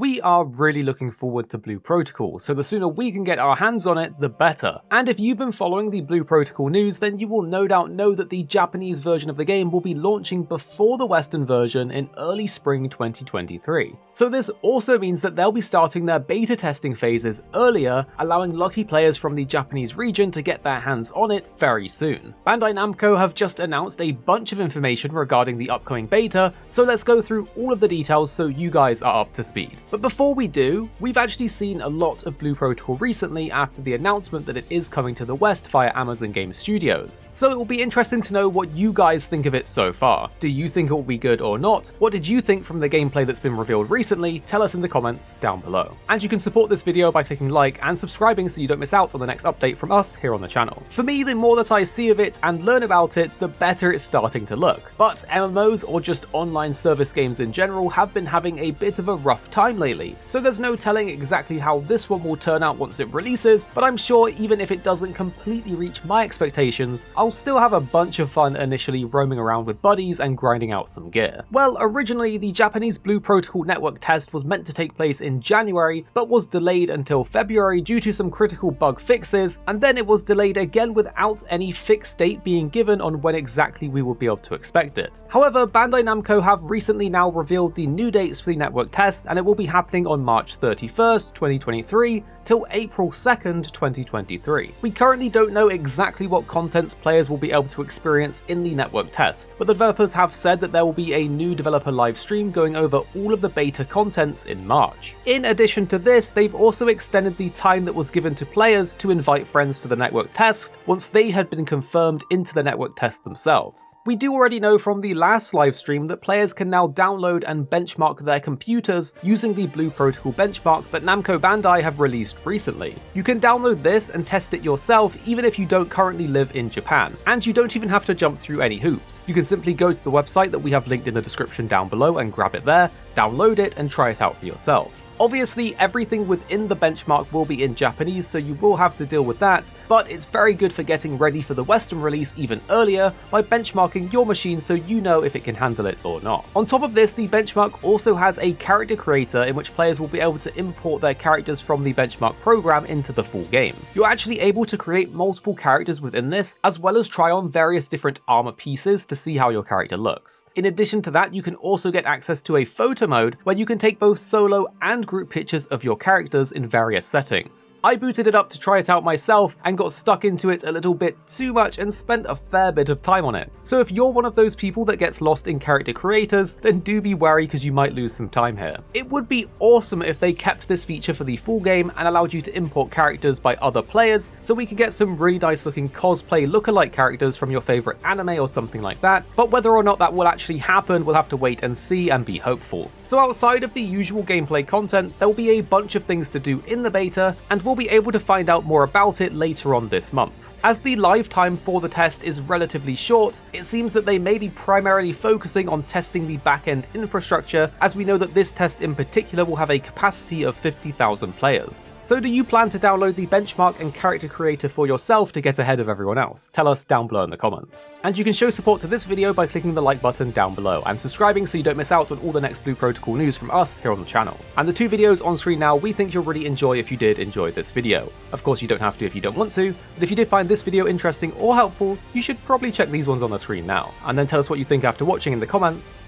We are really looking forward to Blue Protocol, so the sooner we can get our hands on it, the better. And if you've been following the Blue Protocol news, then you will no doubt know that the Japanese version of the game will be launching before the Western version in early spring 2023. So this also means that they'll be starting their beta testing phases earlier, allowing lucky players from the Japanese region to get their hands on it very soon. Bandai Namco have just announced a bunch of information regarding the upcoming beta, so let's go through all of the details so you guys are up to speed. But before we do, we've actually seen a lot of Blue Protocol recently after the announcement that it is coming to the West via Amazon Game Studios. So it will be interesting to know what you guys think of it so far. Do you think it will be good or not? What did you think from the gameplay that's been revealed recently? Tell us in the comments down below. And you can support this video by clicking like and subscribing so you don't miss out on the next update from us here on the channel. For me, the more that I see of it and learn about it, the better it's starting to look. But MMOs, or just online service games in general, have been having a bit of a rough time lately, so there's no telling exactly how this one will turn out once it releases, but I'm sure even if it doesn't completely reach my expectations, I'll still have a bunch of fun initially roaming around with buddies and grinding out some gear. Well, originally the Japanese Blue Protocol network test was meant to take place in January, but was delayed until February due to some critical bug fixes, and then it was delayed again without any fixed date being given on when exactly we will be able to expect it. However, Bandai Namco have recently now revealed the new dates for the network test, and it will be happening on March 31st, 2023 till April 2nd, 2023. We currently don't know exactly what contents players will be able to experience in the network test, but the developers have said that there will be a new developer live stream going over all of the beta contents in March. In addition to this, they've also extended the time that was given to players to invite friends to the network test once they had been confirmed into the network test themselves. We do already know from the last live stream that players can now download and benchmark their computers using the Blue Protocol benchmark that Namco Bandai have released recently. You can download this and test it yourself even if you don't currently live in Japan, and you don't even have to jump through any hoops. You can simply go to the website that we have linked in the description down below and grab it there, download it and try it out for yourself. Obviously, everything within the benchmark will be in Japanese, so you will have to deal with that, but it's very good for getting ready for the Western release even earlier by benchmarking your machine so you know if it can handle it or not. On top of this, the benchmark also has a character creator in which players will be able to import their characters from the benchmark program into the full game. You're actually able to create multiple characters within this, as well as try on various different armor pieces to see how your character looks. In addition to that, you can also get access to a photo mode where you can take both solo and group pictures of your characters in various settings. I booted it up to try it out myself and got stuck into it a little bit too much and spent a fair bit of time on it. So if you're one of those people that gets lost in character creators, then do be wary because you might lose some time here. It would be awesome if they kept this feature for the full game and allowed you to import characters by other players so we could get some really nice looking cosplay lookalike characters from your favorite anime or something like that, but whether or not that will actually happen, we'll have to wait and see and be hopeful. So outside of the usual gameplay content, there will be a bunch of things to do in the beta, and we'll be able to find out more about it later on this month. As the live time for the test is relatively short, it seems that they may be primarily focusing on testing the back-end infrastructure, as we know that this test in particular will have a capacity of 50,000 players. So do you plan to download the benchmark and character creator for yourself to get ahead of everyone else? Tell us down below in the comments. And you can show support to this video by clicking the like button down below and subscribing so you don't miss out on all the next Blue Protocol news from us here on the channel. And the two videos on screen now we think you'll really enjoy if you did enjoy this video. Of course you don't have to if you don't want to, but if you did find this video interesting or helpful, you should probably check these ones on the screen now, and then tell us what you think after watching in the comments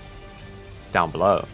down below.